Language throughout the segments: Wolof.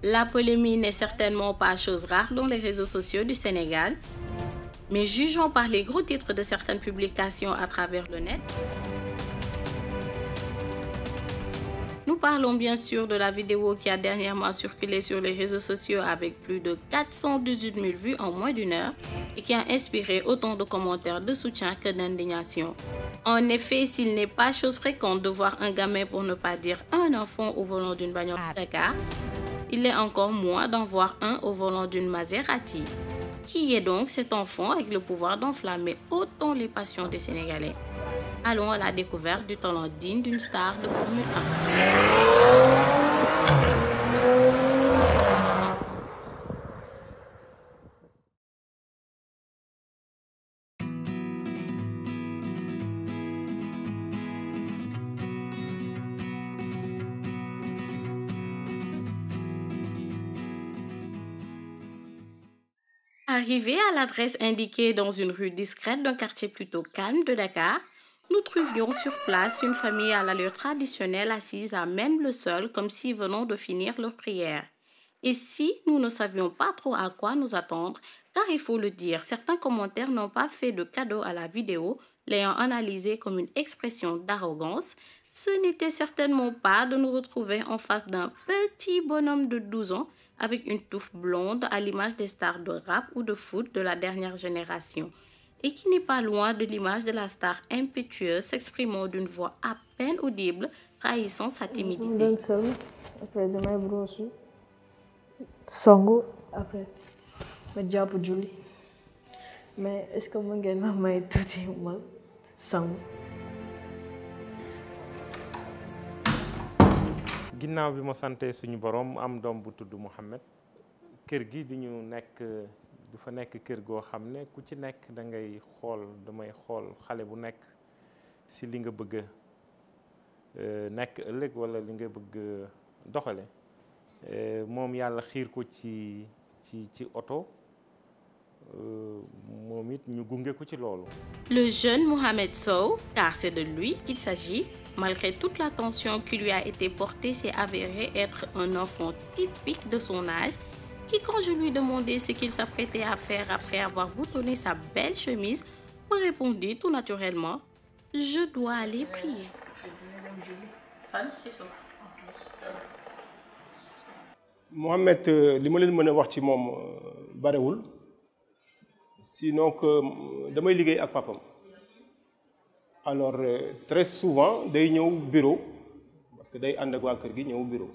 La polémique n'est certainement pas chose rare dans les réseaux sociaux du Sénégal, mais jugeons par les gros titres de certaines publications à travers le net. Nous parlons bien sûr de la vidéo qui a dernièrement circulé sur les réseaux sociaux avec plus de 418 000 vues en moins d'une heure et qui a inspiré autant de commentaires de soutien que d'indignation. En effet, s'il n'est pas chose fréquente de voir un gamin, pour ne pas dire un enfant, au volant d'une bagnole à Dakar, il est encore moins d'en voir un au volant d'une Maserati. Qui est donc cet enfant avec le pouvoir d'enflammer autant les passions des Sénégalais? Allons à la découverte du talent digne d'une star de Formule 1. Arrivé à l'adresse indiquée dans une rue discrète d'un quartier plutôt calme de Dakar, nous trouvions sur place une famille à l'allure traditionnelle assise à même le sol comme si venant de finir leur prière. Et si nous ne savions pas trop à quoi nous attendre, car il faut le dire, certains commentaires n'ont pas fait de cadeau à la vidéo, l'ayant analysée comme une expression d'arrogance, ce n'était certainement pas de nous retrouver en face d'un petit bonhomme de 12 ans avec une touffe blonde à l'image des stars de rap ou de foot de la dernière génération, et qui n'est pas loin de l'image de la star impétueuse s'exprimant d'une voix à peine audible, trahissant sa timidité. Après, damay brosse sangu après ma jàpp julli mais est-ce que mën ngeen ma may tuuti ma sangu. ginnaaw bi ma sante suñu borom am doom bu tudd Mouhamed kër gi du fa nekk kër goo xam ne ku ci nekk damay xool xale bu nekk si li nga bëgg nekk ëllëg wala li nga bëgg doxale moom yàlla xiir ko ci oto moom it ñu gunge ko ci loolu. Le jeune Mohamed Sow, car c'est de lui qu'il s'agit, malgré toute l'attention qui lui a été portée, s'est avéré être un enfant typique de son âge, qui, quand je lui demandais ce qu'il s'apprêtait à faire après avoir boutonné sa belle chemise, me répondit tout naturellement: je dois aller prier. Mohamed, li ma leen mën a wax ci moom barewul sinon que damay liggéey ak papam alors très souvent day ñëw bureau parce que day ànd ak waa kër gi ñëw bureau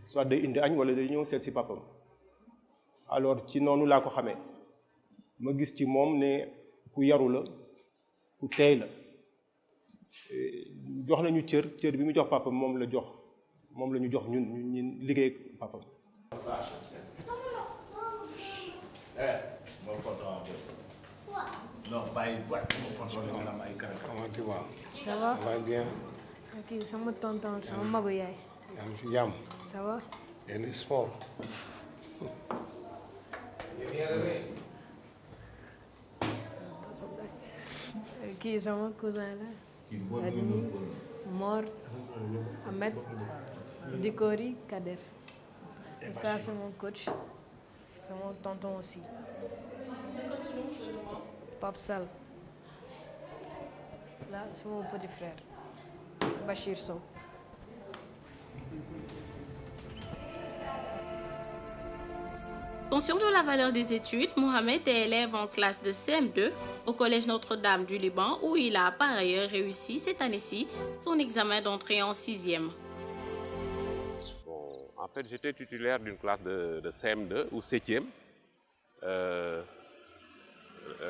soit day indi añ wala day ñëw seet si papam alors ci noonu laa ko xamee ma gis ci moom ne ku yaru la ku teey la jox nañu cër bi mu jox papam moom la ñu jox ñun liggéey ak papam. Ça va? Ça va bien. Ok, sama tonton sama magu yaay. yaa ngi si jàmm. Ça va? yéen sport. Kii sama cousin la. Adni, Mor, Ahmed, Dikori, Kader. Et ça c'est mon coach. C'est mon tonton aussi. Pape Sall. Là, c'est mon petit frère, Bachir Sow. Conscient de la valeur des études, Mohamed est élève en classe de CM2 au Collège Notre-Dame du Liban, où il a par ailleurs réussi cette année-ci son examen d'entrée en 6e. Bon, en fait, j'étais titulaire d'une classe de CM2 ou 7e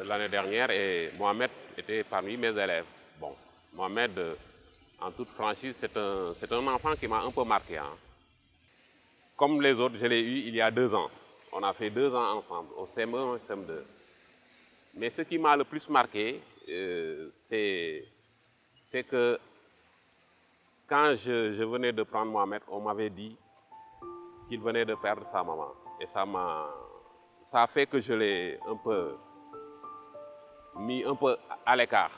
l'année dernière et Mohamed était parmi mes élèves. Bon, Mohamed, en toute franchise, c'est un enfant qui m'a un peu marqué. Hein. Comme les autres, je l'ai eu il y a 2 ans. On a fait 2 ans ensemble, au CM1 et CM2. Mais ce qui m'a le plus marqué, c'est que quand je venais de prendre Mohamed, on m'avait dit qu'il venait de perdre sa maman. Et ça a fait que je l'ai un peu mis un peu à l'écart.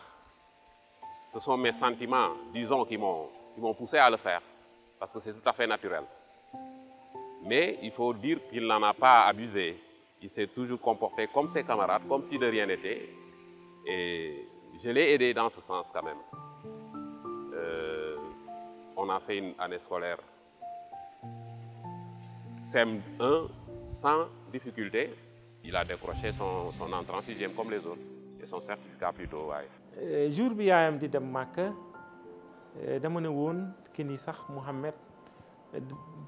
Ce sont mes sentiments, disons, qui m'ont poussé à le faire, parce que c'est tout à fait naturel. Mais il faut dire qu'il n'en a pas abusé. Il s'est toujours comporté comme ses camarades, comme si de rien n'était. Et je l'ai aidé dans ce sens quand même. On a fait une année scolaire CM1 sans difficulté. Il a décroché son entrée en 6e comme les autres et son certificat plutôt. Ouais. Jour bi yaayam di dem Màkka dama ne woon ki ni sax Mouhamed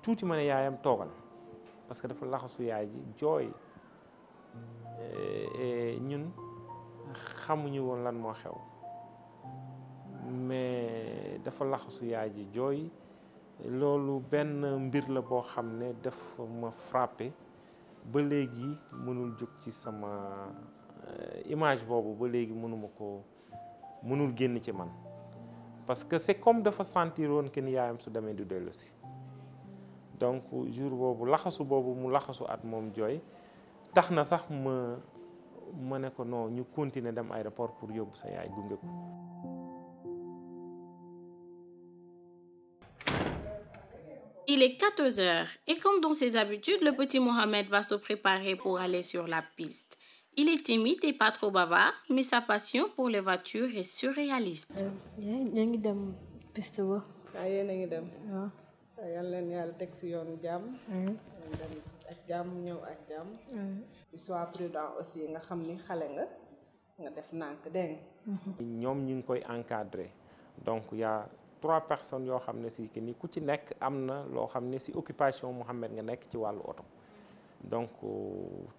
tuuti ma ne yaayam toogal parce que dafa laxasu yaay ji jooy ñun xamuñu woon lan moo xew mais dafa laxasu yaay ji jooy loolu benn mbir la boo xam ne dafa ma frappé ba léegi mënul jóg ci sama image boobu ba léegi mënul génn ci man parce que c'est comme dafa sentir woon que ni yaayam su demee du dellu si donc jour boobu laxasu boobu mu laxasu at moom jooy tax na sax ma ne ko non ñu continuer dem aéroport pour yóbbu sa yaay gunge ko. Il est 14 heures et comme dans ses habitudes, le petit Mohamed va se préparer pour aller sur la piste. Il est timide et pas trop bavard, mais sa passion pour les voitures est surréaliste. ñu ngi dem piste ba. yéen a ngi dem. waaw. yal leen yàlla teg si yoonu jàmm. dem ak jàmm ñëw ak jàmm. sois prudent aussi nga xam ni xale nga def nànk dégg nga. ñoom ñu ngi koy encadrer donc y a 3 personnes yoo xam ne si que ni ku ci nekk am na loo xam ne si occupation Mouhamed nga nekk ci wàllu oto donc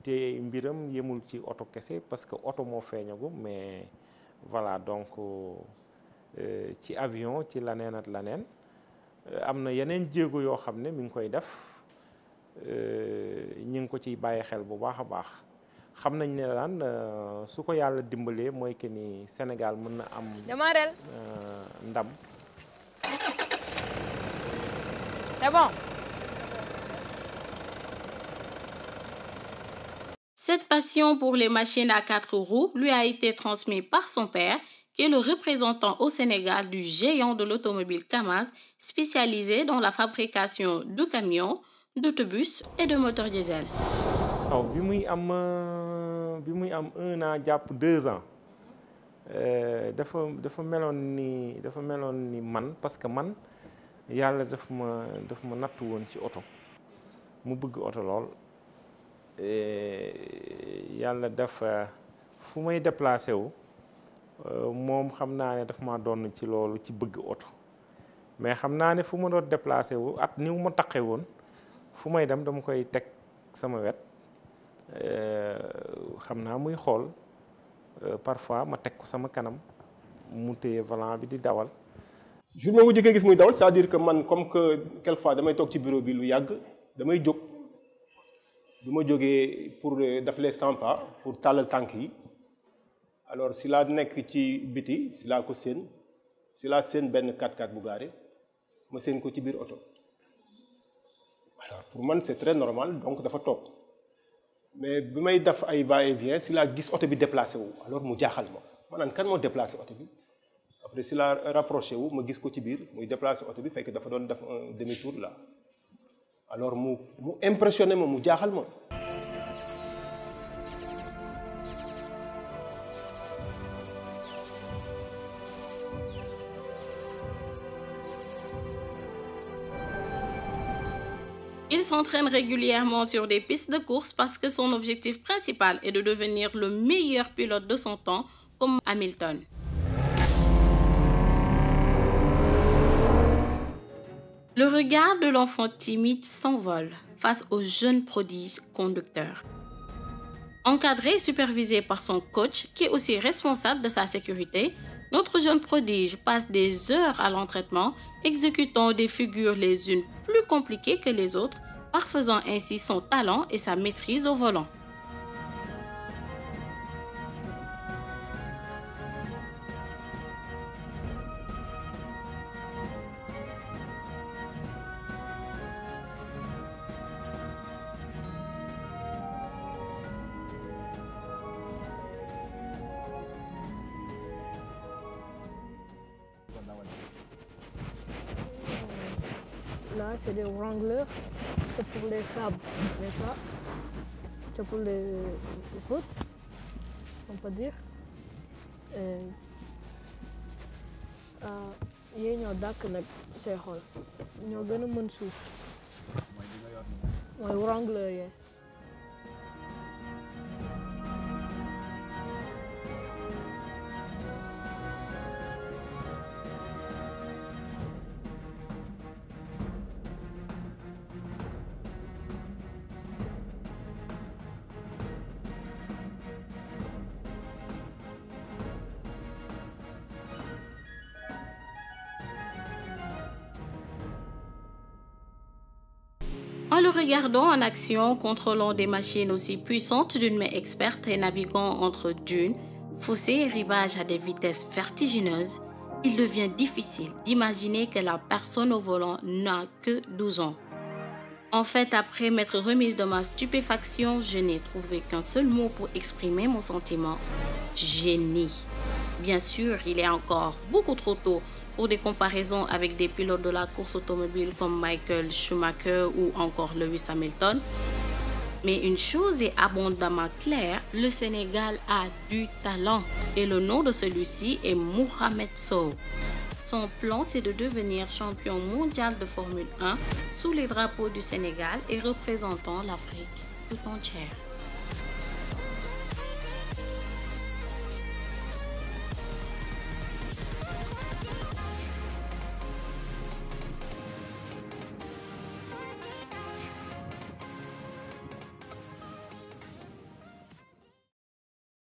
te mbiram yemul ci oto kese parce que oto moo feeñagu mais voilà donc ci avion ci laneen ak laneen am na yeneen jéego yoo xam ne mi ngi koy def ñu ngi ko ciy bàyyi xel bu baax a baax xam nañ ne daan su ko yàlla dimbalee mooy que ni Sénégal mën na am ndam. C'est bon. Cette passion pour les machines à 4 roues lui a été transmise par son père, qui est le représentant au Sénégal du géant de l'automobile Kamaz, spécialisé dans la fabrication de camions, d'autobus et de moteurs diesel. waaw bi muy am 1 an jàpp 2 ans dafa meloon ni man parce que man yàlla daf ma nattu woon ci oto mu bëgg oto lool yàlla dafa fu may déplacé wu moom xam naa ne daf ma doon ci loolu ci bëgg oto mais xam naa ne fu ma doon déplacé wu at ni ma taqee woon fu may dem dama koy teg sama wet xam naa muy xool parfois ma teg ko sama kanam mu téye volant bi di dawal. jour boobu jëkkee gis muy dawal c'est-à-dire que man comme que quelquefois damay toog ci bureau bi lu yàgg damay jóg du ma jógee pour def les 100 pas pour tàllal tànk yi alors si laa nekk ci biti si laa ko séen si laa séen benn 4x4 bu gaare ma séen ko ci biir oto alors pour man c'est très normal donc dafa toog mais bi may def ay va-et-vient si laa gis oto bi déplacé wu alors mu jaaxal ma naan kan moo déplacé oto bi après si laa rapproché wu ma gis ko ci biir muy déplacé oto bi fekk dafa doon def un demi-tour là alors mu impressionné ma mu jaaxal ma. Il s'entraîne régulièrement sur des pistes de course parce que son objectif principal est de devenir le meilleur pilote de son temps comme Hamilton. Le regard de l'enfant timide s'envole face au jeune prodige conducteur. Encadré et supervisé par son coach, qui est aussi responsable de sa sécurité, notre jeune prodige passe des heures à l'entraînement, exécutant des figures les unes plus compliquées que les autres, parfaisant ainsi son talent et sa maîtrise au volant. Là, c'est des Wrangler. c'est pour les sables. Mais ça, c'est pour les routes, on peut dire. Yéen ñoo dàkk nag say xol ñoo gën a mën suuf mooy wrangler yee. En le regardant en action, contrôlant des machines aussi puissantes d'une main experte et naviguant entre dunes, fossés et rivages à des vitesses vertigineuses, il devient difficile d'imaginer que la personne au volant n'a que 12 ans. En fait, après m'être remise de ma stupéfaction, je n'ai trouvé qu'un seul mot pour exprimer mon sentiment: génie. Bien sûr, il est encore beaucoup trop tôt pour des comparaisons avec des pilotes de la course automobile comme Michael Schumacher ou encore Lewis Hamilton. Mais une chose est abondamment claire, le Sénégal a du talent et le nom de celui-ci est Mohamed Sow. Son plan, c'est de devenir champion mondial de Formule 1 sous les drapeaux du Sénégal et représentant l'Afrique tout entière.